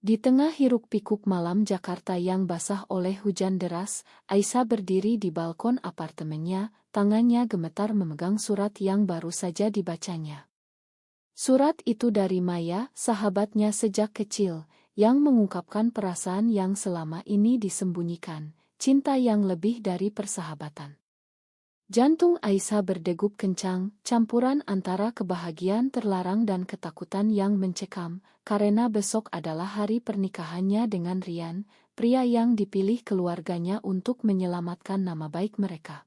Di tengah hiruk-pikuk malam Jakarta yang basah oleh hujan deras, Aisyah berdiri di balkon apartemennya, tangannya gemetar memegang surat yang baru saja dibacanya. Surat itu dari Maya, sahabatnya sejak kecil, yang mengungkapkan perasaan yang selama ini disembunyikan, cinta yang lebih dari persahabatan. Jantung Aisyah berdegup kencang, campuran antara kebahagiaan terlarang dan ketakutan yang mencekam, karena besok adalah hari pernikahannya dengan Rian, pria yang dipilih keluarganya untuk menyelamatkan nama baik mereka.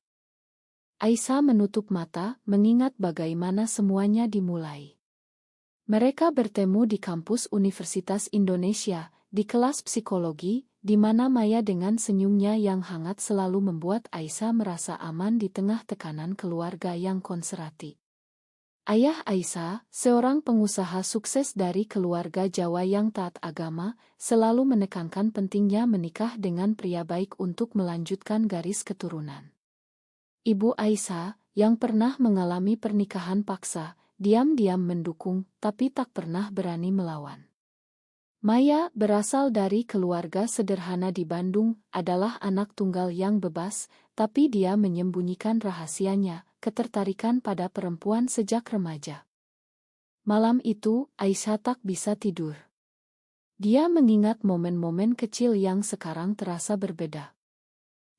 Aisyah menutup mata, mengingat bagaimana semuanya dimulai. Mereka bertemu di kampus Universitas Indonesia, di kelas psikologi, di mana Maya dengan senyumnya yang hangat selalu membuat Aisyah merasa aman di tengah tekanan keluarga yang konservatif. Ayah Aisyah, seorang pengusaha sukses dari keluarga Jawa yang taat agama, selalu menekankan pentingnya menikah dengan pria baik untuk melanjutkan garis keturunan. Ibu Aisyah, yang pernah mengalami pernikahan paksa, diam-diam mendukung, tapi tak pernah berani melawan. Maya, berasal dari keluarga sederhana di Bandung, adalah anak tunggal yang bebas, tapi dia menyembunyikan rahasianya, ketertarikan pada perempuan sejak remaja. Malam itu, Aisyah tak bisa tidur. Dia mengingat momen-momen kecil yang sekarang terasa berbeda.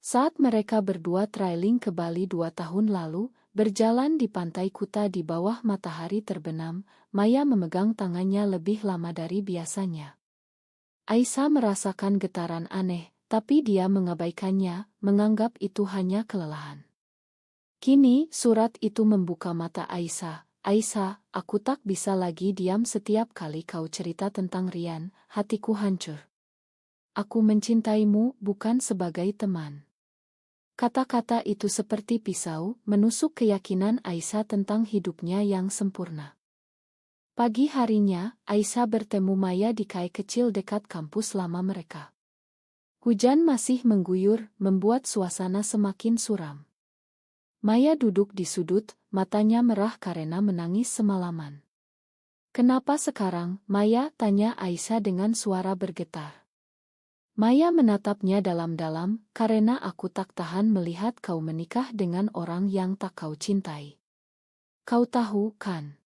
Saat mereka berdua trailing ke Bali 2 tahun lalu, berjalan di pantai Kuta di bawah matahari terbenam, Maya memegang tangannya lebih lama dari biasanya. Aisyah merasakan getaran aneh, tapi dia mengabaikannya, menganggap itu hanya kelelahan. Kini, surat itu membuka mata Aisyah. Aisyah, aku tak bisa lagi diam setiap kali kau cerita tentang Rian, hatiku hancur. Aku mencintaimu bukan sebagai teman. Kata-kata itu seperti pisau, menusuk keyakinan Aisyah tentang hidupnya yang sempurna. Pagi harinya, Aisyah bertemu Maya di kai kecil dekat kampus lama mereka. Hujan masih mengguyur, membuat suasana semakin suram. Maya duduk di sudut, matanya merah karena menangis semalaman. Kenapa sekarang, Maya? Tanya Aisyah dengan suara bergetar. Maya menatapnya dalam-dalam, karena aku tak tahan melihat kau menikah dengan orang yang tak kau cintai. Kau tahu, kan?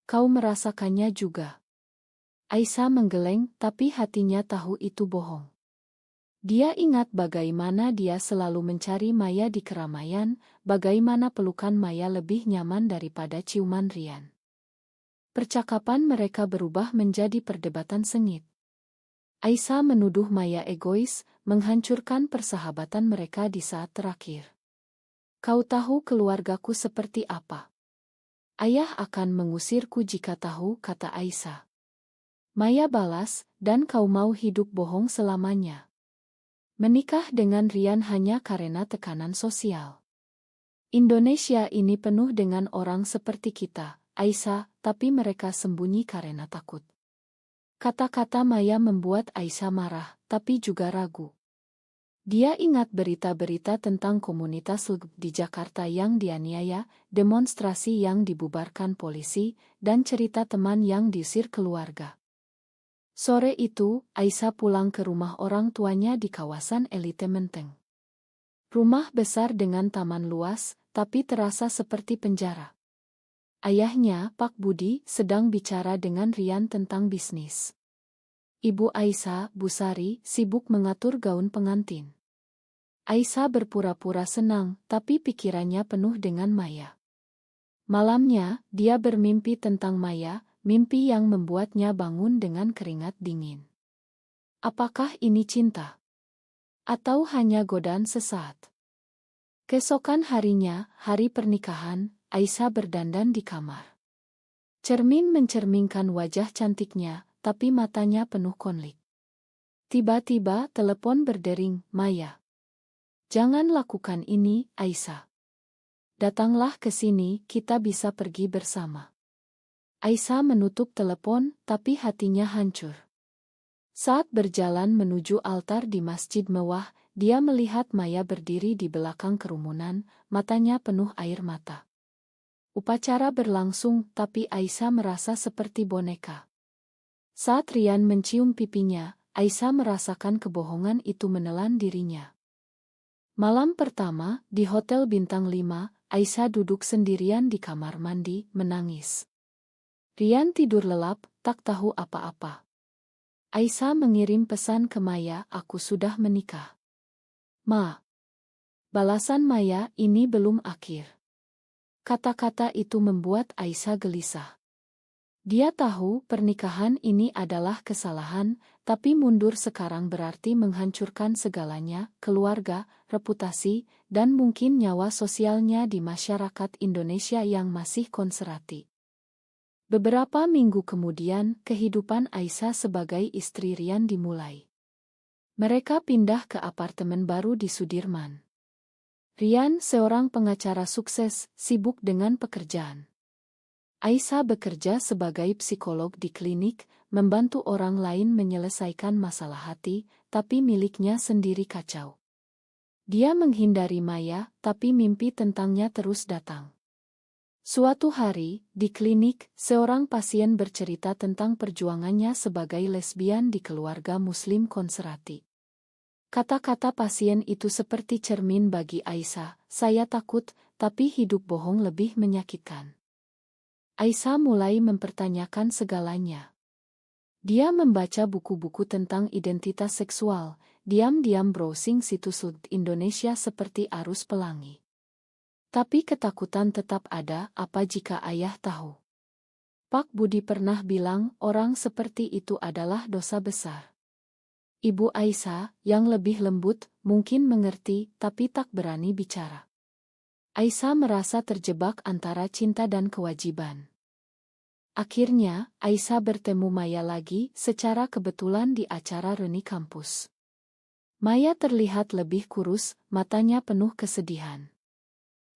Kau merasakannya juga. Aisyah menggeleng, tapi hatinya tahu itu bohong. Dia ingat bagaimana dia selalu mencari Maya di keramaian, bagaimana pelukan Maya lebih nyaman daripada ciuman Rian. Percakapan mereka berubah menjadi perdebatan sengit. Aisyah menuduh Maya egois, menghancurkan persahabatan mereka di saat terakhir. Kau tahu keluargaku seperti apa? Ayah akan mengusirku jika tahu, kata Aisyah. Maya balas, dan kau mau hidup bohong selamanya. Menikah dengan Rian hanya karena tekanan sosial. Indonesia ini penuh dengan orang seperti kita, Aisyah, tapi mereka sembunyi karena takut. Kata-kata Maya membuat Aisyah marah, tapi juga ragu. Dia ingat berita-berita tentang komunitas LGBT di Jakarta yang dianiaya, demonstrasi yang dibubarkan polisi, dan cerita teman yang diusir keluarga. Sore itu, Aisyah pulang ke rumah orang tuanya di kawasan elite Menteng. Rumah besar dengan taman luas, tapi terasa seperti penjara. Ayahnya, Pak Budi, sedang bicara dengan Rian tentang bisnis. Ibu Aisyah, Bu Sari, sibuk mengatur gaun pengantin. Aisyah berpura-pura senang, tapi pikirannya penuh dengan Maya. Malamnya, dia bermimpi tentang Maya, mimpi yang membuatnya bangun dengan keringat dingin. Apakah ini cinta? Atau hanya godaan sesaat? Keesokan harinya, hari pernikahan, Aisyah berdandan di kamar. Cermin mencerminkan wajah cantiknya, tapi matanya penuh konflik. Tiba-tiba telepon berdering, Maya. Jangan lakukan ini, Aisyah. Datanglah ke sini, kita bisa pergi bersama. Aisyah menutup telepon, tapi hatinya hancur. Saat berjalan menuju altar di masjid mewah, dia melihat Maya berdiri di belakang kerumunan, matanya penuh air mata. Upacara berlangsung, tapi Aisyah merasa seperti boneka. Saat Rian mencium pipinya, Aisyah merasakan kebohongan itu menelan dirinya. Malam pertama, di Hotel Bintang 5, Aisyah duduk sendirian di kamar mandi, menangis. Rian tidur lelap, tak tahu apa-apa. Aisyah mengirim pesan ke Maya, "Aku sudah menikah." "Ma." Balasan Maya, "Ini belum akhir." Kata-kata itu membuat Aisyah gelisah. Dia tahu pernikahan ini adalah kesalahan, tapi mundur sekarang berarti menghancurkan segalanya, keluarga, reputasi, dan mungkin nyawa sosialnya di masyarakat Indonesia yang masih konservatif. Beberapa minggu kemudian, kehidupan Aisyah sebagai istri Rian dimulai. Mereka pindah ke apartemen baru di Sudirman. Rian, seorang pengacara sukses, sibuk dengan pekerjaan. Aisyah bekerja sebagai psikolog di klinik, membantu orang lain menyelesaikan masalah hati, tapi miliknya sendiri kacau. Dia menghindari Maya, tapi mimpi tentangnya terus datang. Suatu hari, di klinik, seorang pasien bercerita tentang perjuangannya sebagai lesbian di keluarga Muslim konservatif. Kata-kata pasien itu seperti cermin bagi Aisyah, "Saya takut, tapi hidup bohong lebih menyakitkan." Aisyah mulai mempertanyakan segalanya. Dia membaca buku-buku tentang identitas seksual, diam-diam browsing situs Indonesia seperti arus pelangi. Tapi ketakutan tetap ada, apa jika ayah tahu? Pak Budi pernah bilang orang seperti itu adalah dosa besar. Ibu Aisyah, yang lebih lembut, mungkin mengerti, tapi tak berani bicara. Aisyah merasa terjebak antara cinta dan kewajiban. Akhirnya, Aisyah bertemu Maya lagi secara kebetulan di acara reuni kampus. Maya terlihat lebih kurus, matanya penuh kesedihan.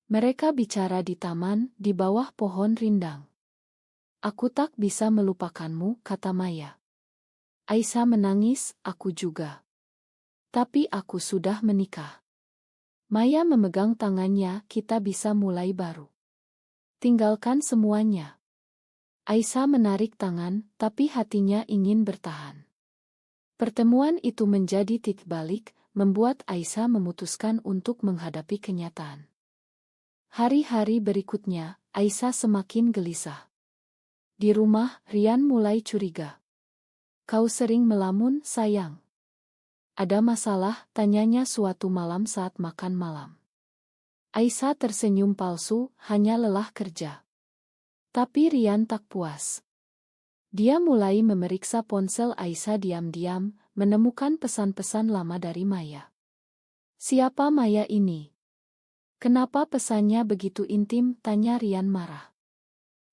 Mereka bicara di taman, di bawah pohon rindang. "Aku tak bisa melupakanmu," kata Maya. Aisyah menangis, "Aku juga. Tapi aku sudah menikah." Maya memegang tangannya, "Kita bisa mulai baru. Tinggalkan semuanya." Aisyah menarik tangan, tapi hatinya ingin bertahan. Pertemuan itu menjadi titik balik, membuat Aisyah memutuskan untuk menghadapi kenyataan. Hari-hari berikutnya, Aisyah semakin gelisah. Di rumah, Rian mulai curiga. "Kau sering melamun, sayang? Ada masalah?" tanyanya suatu malam saat makan malam. Aisyah tersenyum palsu, "Hanya lelah kerja." Tapi Rian tak puas. Dia mulai memeriksa ponsel Aisyah diam-diam, menemukan pesan-pesan lama dari Maya. "Siapa Maya ini? Kenapa pesannya begitu intim?" tanya Rian marah.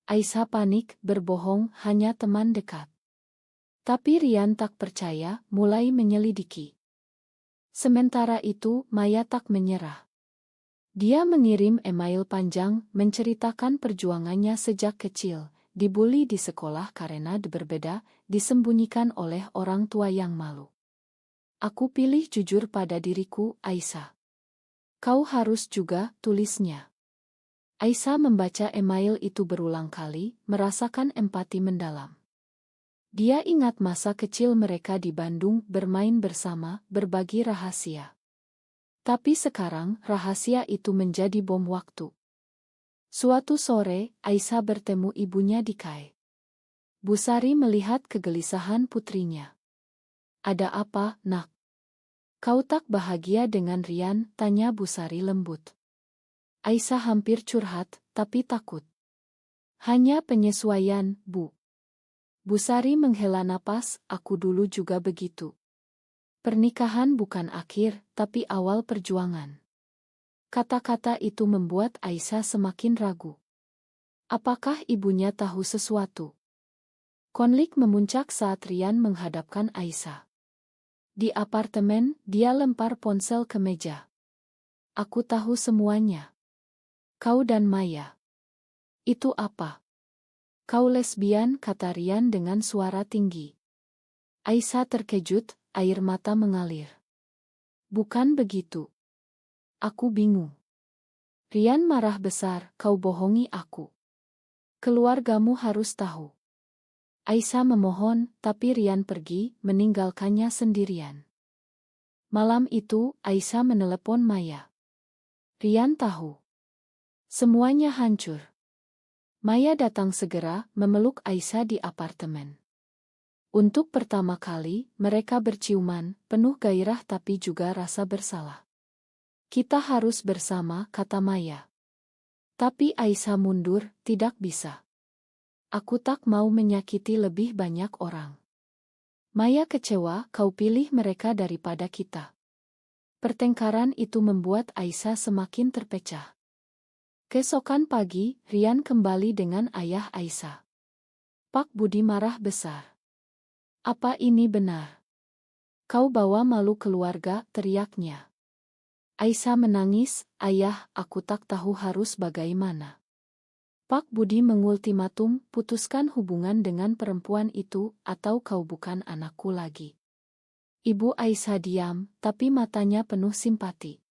Aisyah panik, "Berbohong, hanya teman dekat." Tapi Rian tak percaya, mulai menyelidiki. Sementara itu, Maya tak menyerah. Dia mengirim email panjang, menceritakan perjuangannya sejak kecil, dibully di sekolah karena berbeda, disembunyikan oleh orang tua yang malu. "Aku pilih jujur pada diriku, Aisyah. Kau harus juga," tulisnya. Aisyah membaca email itu berulang kali, merasakan empati mendalam. Dia ingat masa kecil mereka di Bandung, bermain bersama, berbagi rahasia. Tapi sekarang, rahasia itu menjadi bom waktu. Suatu sore, Aisyah bertemu ibunya di KAI. Bu Sari melihat kegelisahan putrinya. "Ada apa, Nak? Kau tak bahagia dengan Rian?" tanya Bu Sari lembut. Aisyah hampir curhat, tapi takut. "Hanya penyesuaian, Bu." Bu Sari menghela napas, "Aku dulu juga begitu. Pernikahan bukan akhir, tapi awal perjuangan." Kata-kata itu membuat Aisyah semakin ragu. Apakah ibunya tahu sesuatu? Konflik memuncak saat Rian menghadapkan Aisyah. Di apartemen, dia lempar ponsel ke meja. "Aku tahu semuanya. Kau dan Maya." "Itu apa?" "Kau lesbian," kata Rian dengan suara tinggi. Aisyah terkejut, air mata mengalir. "Bukan begitu. Aku bingung." Rian marah besar, "Kau bohongi aku. Keluargamu harus tahu." Aisyah memohon, tapi Rian pergi, meninggalkannya sendirian. Malam itu, Aisyah menelepon Maya. Rian tahu. Semuanya hancur. Maya datang segera, memeluk Aisyah di apartemen. Untuk pertama kali, mereka berciuman, penuh gairah tapi juga rasa bersalah. Kita harus bersama, kata Maya. Tapi Aisyah mundur, tidak bisa. Aku tak mau menyakiti lebih banyak orang. Maya kecewa, kau pilih mereka daripada kita. Pertengkaran itu membuat Aisyah semakin terpecah. Keesokan pagi, Rian kembali dengan ayah Aisyah. Pak Budi marah besar. Apa ini benar? Kau bawa malu keluarga, teriaknya. Aisyah menangis, ayah, aku tak tahu harus bagaimana. Pak Budi mengultimatum, putuskan hubungan dengan perempuan itu, atau kau bukan anakku lagi. Ibu Aisyah diam, tapi matanya penuh simpati.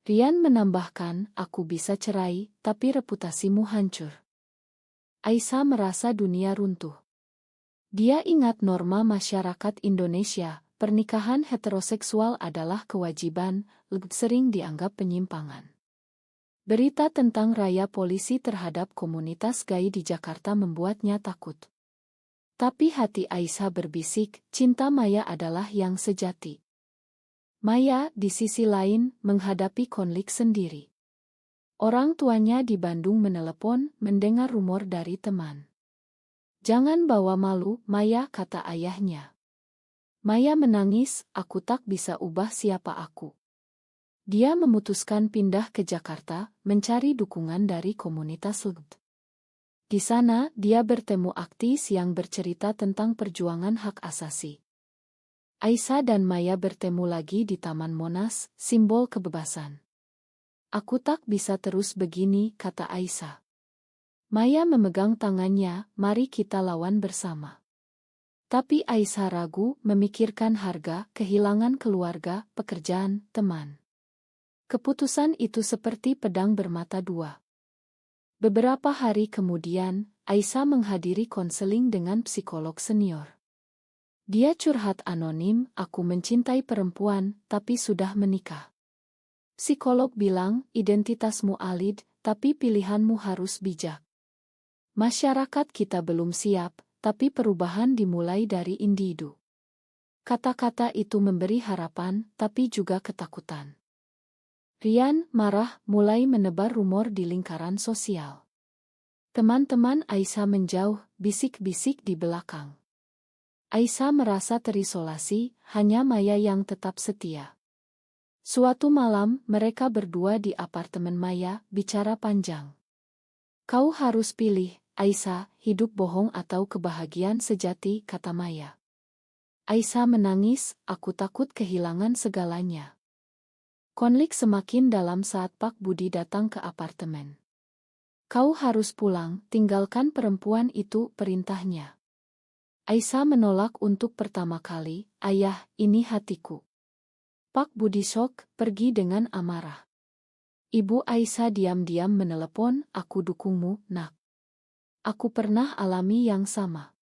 Rian menambahkan, aku bisa cerai, tapi reputasimu hancur. Aisyah merasa dunia runtuh. Dia ingat norma masyarakat Indonesia, pernikahan heteroseksual adalah kewajiban, sering dianggap penyimpangan. Berita tentang raya polisi terhadap komunitas gay di Jakarta membuatnya takut. Tapi hati Aisyah berbisik, cinta Maya adalah yang sejati. Maya, di sisi lain, menghadapi konflik sendiri. Orang tuanya di Bandung menelepon, mendengar rumor dari teman. Jangan bawa malu, Maya, kata ayahnya. Maya menangis, aku tak bisa ubah siapa aku. Dia memutuskan pindah ke Jakarta, mencari dukungan dari komunitas LGBT. Di sana, dia bertemu aktivis yang bercerita tentang perjuangan hak asasi. Aisyah dan Maya bertemu lagi di Taman Monas, simbol kebebasan. Aku tak bisa terus begini, kata Aisyah. Maya memegang tangannya, mari kita lawan bersama. Tapi Aisyah ragu, memikirkan harga, kehilangan keluarga, pekerjaan, teman. Keputusan itu seperti pedang bermata dua. Beberapa hari kemudian, Aisyah menghadiri konseling dengan psikolog senior. Dia curhat anonim, aku mencintai perempuan, tapi sudah menikah. Psikolog bilang, identitasmu valid, tapi pilihanmu harus bijak. Masyarakat kita belum siap, tapi perubahan dimulai dari individu. Kata-kata itu memberi harapan, tapi juga ketakutan. Rian, marah, mulai menebar rumor di lingkaran sosial. Teman-teman Aisyah menjauh, bisik-bisik di belakang. Aisyah merasa terisolasi, hanya Maya yang tetap setia. Suatu malam, mereka berdua di apartemen Maya, bicara panjang. Kau harus pilih, Aisyah, hidup bohong atau kebahagiaan sejati, kata Maya. Aisyah menangis, aku takut kehilangan segalanya. Konflik semakin dalam saat Pak Budi datang ke apartemen. Kau harus pulang, tinggalkan perempuan itu, perintahnya. Aisyah menolak untuk pertama kali, ayah, ini hatiku. Pak Budi shock, pergi dengan amarah. Ibu Aisyah diam-diam menelepon, aku dukungmu, nak. Aku pernah alami yang sama.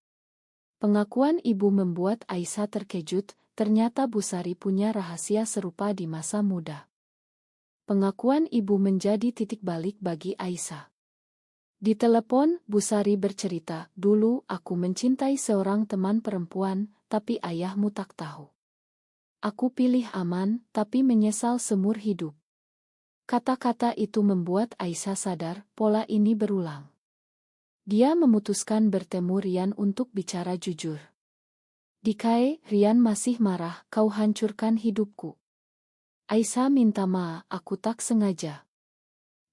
Pengakuan ibu membuat Aisyah terkejut, ternyata Bu Sari punya rahasia serupa di masa muda. Pengakuan ibu menjadi titik balik bagi Aisyah. Di telepon, Bu Sari bercerita, dulu aku mencintai seorang teman perempuan, tapi ayahmu tak tahu. Aku pilih aman, tapi menyesal seumur hidup. Kata-kata itu membuat Aisyah sadar, pola ini berulang. Dia memutuskan bertemu Rian untuk bicara jujur. Di KE, Rian masih marah, kau hancurkan hidupku. Aisyah minta maaf, aku tak sengaja.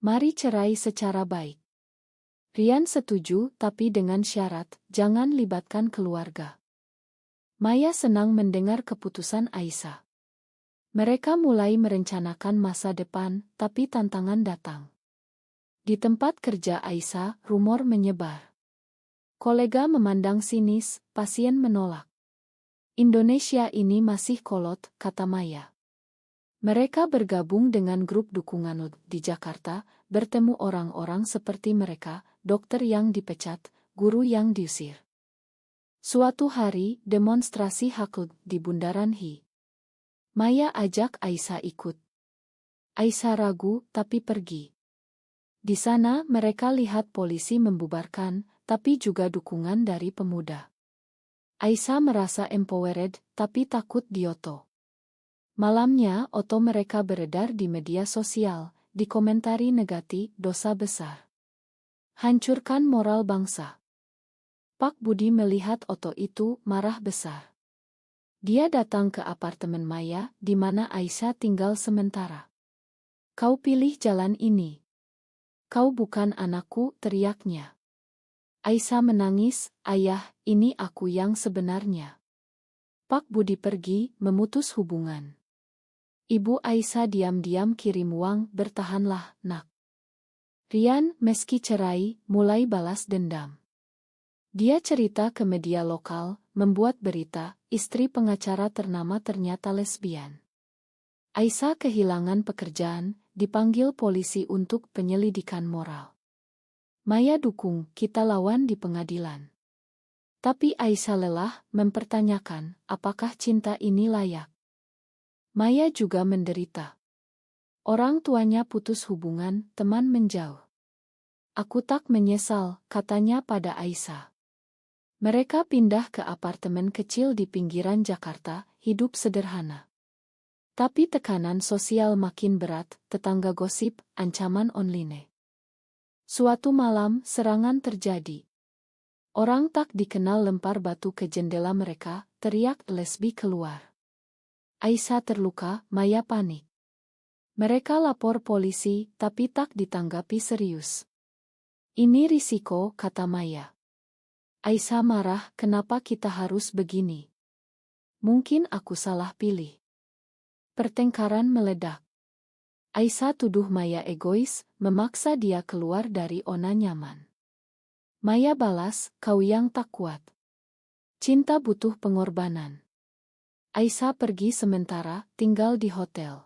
Mari cerai secara baik. Rian setuju, tapi dengan syarat, jangan libatkan keluarga. Maya senang mendengar keputusan Aisyah. Mereka mulai merencanakan masa depan, tapi tantangan datang. Di tempat kerja Aisyah, rumor menyebar. Kolega memandang sinis, pasien menolak. Indonesia ini masih kolot, kata Maya. Mereka bergabung dengan grup dukungan di Jakarta, bertemu orang-orang seperti mereka, dokter yang dipecat, guru yang diusir. Suatu hari, demonstrasi hak di Bundaran Hi. Maya ajak Aisyah ikut. Aisyah ragu, tapi pergi. Di sana mereka lihat polisi membubarkan, tapi juga dukungan dari pemuda. Aisyah merasa empowered, tapi takut dioto. Malamnya, oto mereka beredar di media sosial, dikomentari negatif, dosa besar. Hancurkan moral bangsa. Pak Budi melihat oto itu, marah besar. Dia datang ke apartemen Maya, di mana Aisyah tinggal sementara. Kau pilih jalan ini. Kau bukan anakku, teriaknya. Aisyah menangis, ayah, ini aku yang sebenarnya. Pak Budi pergi, memutus hubungan. Ibu Aisyah diam-diam kirim uang, bertahanlah, nak. Rian, meski cerai, mulai balas dendam. Dia cerita ke media lokal, membuat berita, istri pengacara ternama ternyata lesbian. Aisyah kehilangan pekerjaan, dipanggil polisi untuk penyelidikan moral. Maya dukung, kita lawan di pengadilan. Tapi Aisyah lelah, mempertanyakan, apakah cinta ini layak? Maya juga menderita. Orang tuanya putus hubungan, teman menjauh. Aku tak menyesal, katanya pada Aisyah. Mereka pindah ke apartemen kecil di pinggiran Jakarta, hidup sederhana. Tapi tekanan sosial makin berat, tetangga gosip, ancaman online. Suatu malam, serangan terjadi. Orang tak dikenal lempar batu ke jendela mereka, teriak lesbi keluar. Aisyah terluka, Maya panik. Mereka lapor polisi, tapi tak ditanggapi serius. Ini risiko, kata Maya. Aisyah marah, kenapa kita harus begini? Mungkin aku salah pilih. Pertengkaran meledak. Aisyah tuduh Maya egois, memaksa dia keluar dari zona nyaman. Maya balas, kau yang tak kuat. Cinta butuh pengorbanan. Aisyah pergi sementara, tinggal di hotel.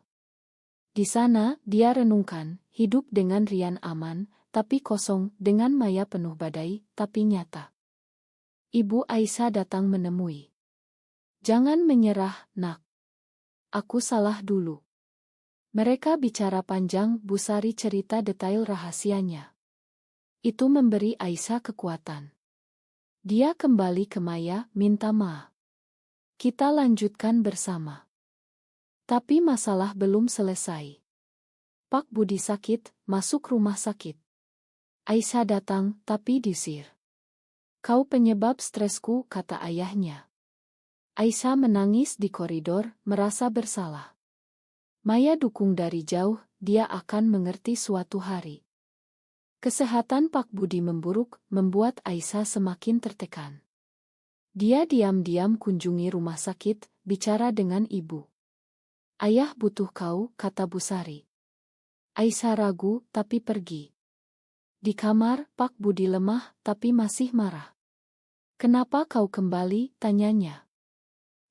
Di sana, dia renungkan, hidup dengan Rian aman, tapi kosong, dengan Maya penuh badai, tapi nyata. Ibu Aisyah datang menemui. Jangan menyerah, nak. Aku salah dulu. Mereka bicara panjang, Busari cerita detail rahasianya. Itu memberi Aisyah kekuatan. Dia kembali ke Maya, minta maaf. Kita lanjutkan bersama. Tapi masalah belum selesai. Pak Budi sakit, masuk rumah sakit. Aisyah datang, tapi diusir. Kau penyebab stresku, kata ayahnya. Aisyah menangis di koridor, merasa bersalah. Maya dukung dari jauh, dia akan mengerti suatu hari. Kesehatan Pak Budi memburuk, membuat Aisyah semakin tertekan. Dia diam-diam kunjungi rumah sakit, bicara dengan ibu. Ayah butuh kau, kata Busari. Aisyah ragu, tapi pergi. Di kamar, Pak Budi lemah, tapi masih marah. Kenapa kau kembali, tanyanya.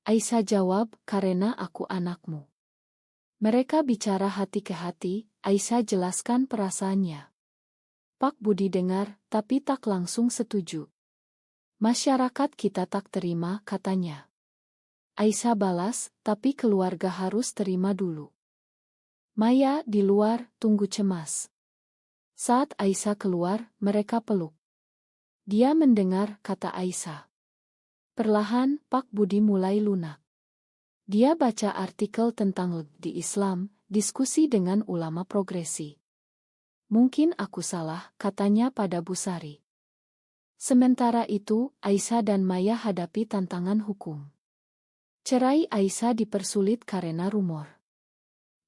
Aisyah jawab, karena aku anakmu. Mereka bicara hati ke hati, Aisyah jelaskan perasaannya. Pak Budi dengar, tapi tak langsung setuju. Masyarakat kita tak terima, katanya. Aisyah balas, tapi keluarga harus terima dulu. Maya di luar, tunggu cemas. Saat Aisyah keluar, mereka peluk. Dia mendengar, kata Aisyah. Perlahan, Pak Budi mulai lunak. Dia baca artikel tentang di Islam, diskusi dengan ulama progresi. Mungkin aku salah, katanya pada Busari. Sementara itu, Aisyah dan Maya hadapi tantangan hukum. Cerai Aisyah dipersulit karena rumor.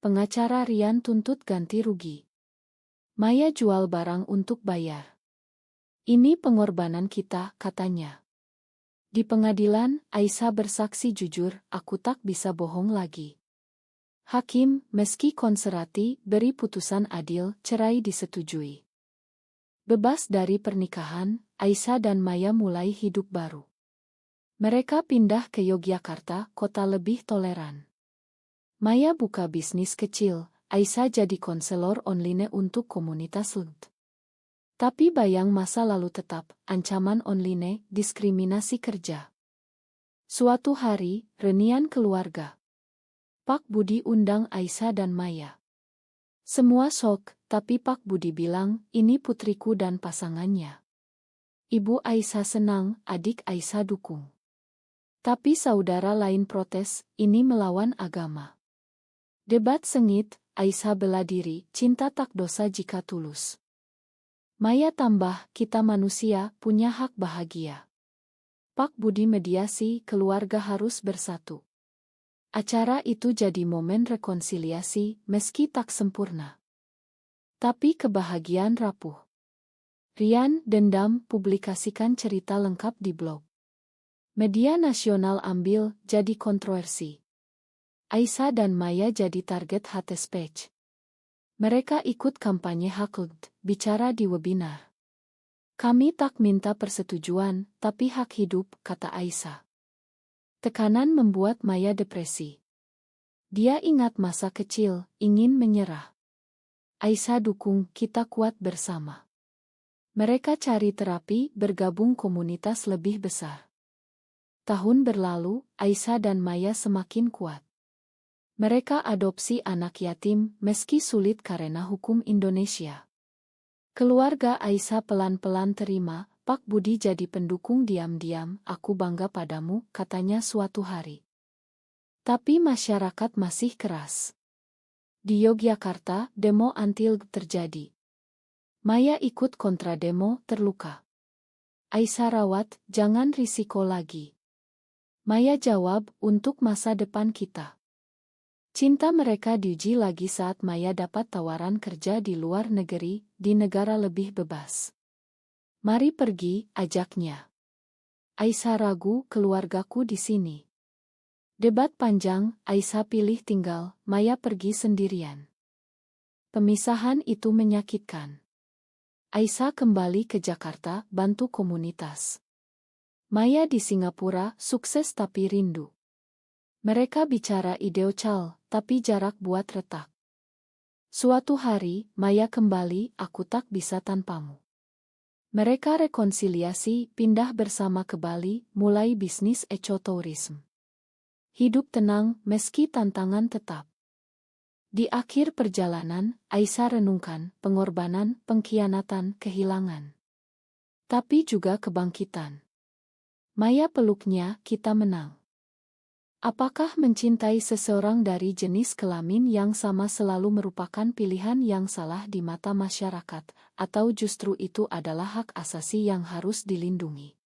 Pengacara Rian tuntut ganti rugi. Maya jual barang untuk bayar. Ini pengorbanan kita, katanya. Di pengadilan, Aisyah bersaksi jujur, aku tak bisa bohong lagi. Hakim, meski konservatif, beri putusan adil, cerai disetujui. Bebas dari pernikahan, Aisyah dan Maya mulai hidup baru. Mereka pindah ke Yogyakarta, kota lebih toleran. Maya buka bisnis kecil, Aisyah jadi konselor online untuk komunitas LGBTQ. Tapi bayang masa lalu tetap, ancaman online, diskriminasi kerja. Suatu hari, reunian keluarga. Pak Budi undang Aisyah dan Maya. Semua shock, tapi Pak Budi bilang, ini putriku dan pasangannya. Ibu Aisyah senang, adik Aisyah dukung. Tapi saudara lain protes, ini melawan agama. Debat sengit, Aisyah bela diri, cinta tak dosa jika tulus. Maya tambah, kita manusia, punya hak bahagia. Pak Budi mediasi, keluarga harus bersatu. Acara itu jadi momen rekonsiliasi, meski tak sempurna. Tapi kebahagiaan rapuh. Rian, dendam, publikasikan cerita lengkap di blog. Media nasional ambil, jadi kontroversi. Aisyah dan Maya jadi target hate speech. Mereka ikut kampanye hak, bicara di webinar. Kami tak minta persetujuan, tapi hak hidup, kata Aisyah. Tekanan membuat Maya depresi. Dia ingat masa kecil, ingin menyerah. Aisyah dukung, kita kuat bersama. Mereka cari terapi, bergabung komunitas lebih besar. Tahun berlalu, Aisyah dan Maya semakin kuat. Mereka adopsi anak yatim, meski sulit karena hukum Indonesia. Keluarga Aisyah pelan-pelan terima, Pak Budi jadi pendukung diam-diam, aku bangga padamu, katanya suatu hari. Tapi masyarakat masih keras. Di Yogyakarta, demo anti-LGBTI terjadi. Maya ikut kontra demo, terluka. Aisyah rawat, jangan risiko lagi. Maya jawab, untuk masa depan kita. Cinta mereka diuji lagi saat Maya dapat tawaran kerja di luar negeri, di negara lebih bebas. Mari pergi, ajaknya. Aisyah ragu, keluargaku di sini. Debat panjang, Aisyah pilih tinggal, Maya pergi sendirian. Pemisahan itu menyakitkan. Aisyah kembali ke Jakarta, bantu komunitas. Maya di Singapura, sukses tapi rindu. Mereka bicara ideal, tapi jarak buat retak. Suatu hari, Maya kembali, aku tak bisa tanpamu. Mereka rekonsiliasi, pindah bersama ke Bali, mulai bisnis ekotourism. Hidup tenang, meski tantangan tetap. Di akhir perjalanan, Aisyah renungkan, pengorbanan, pengkhianatan, kehilangan. Tapi juga kebangkitan. Maya peluknya, kita menang. Apakah mencintai seseorang dari jenis kelamin yang sama selalu merupakan pilihan yang salah di mata masyarakat, atau justru itu adalah hak asasi yang harus dilindungi?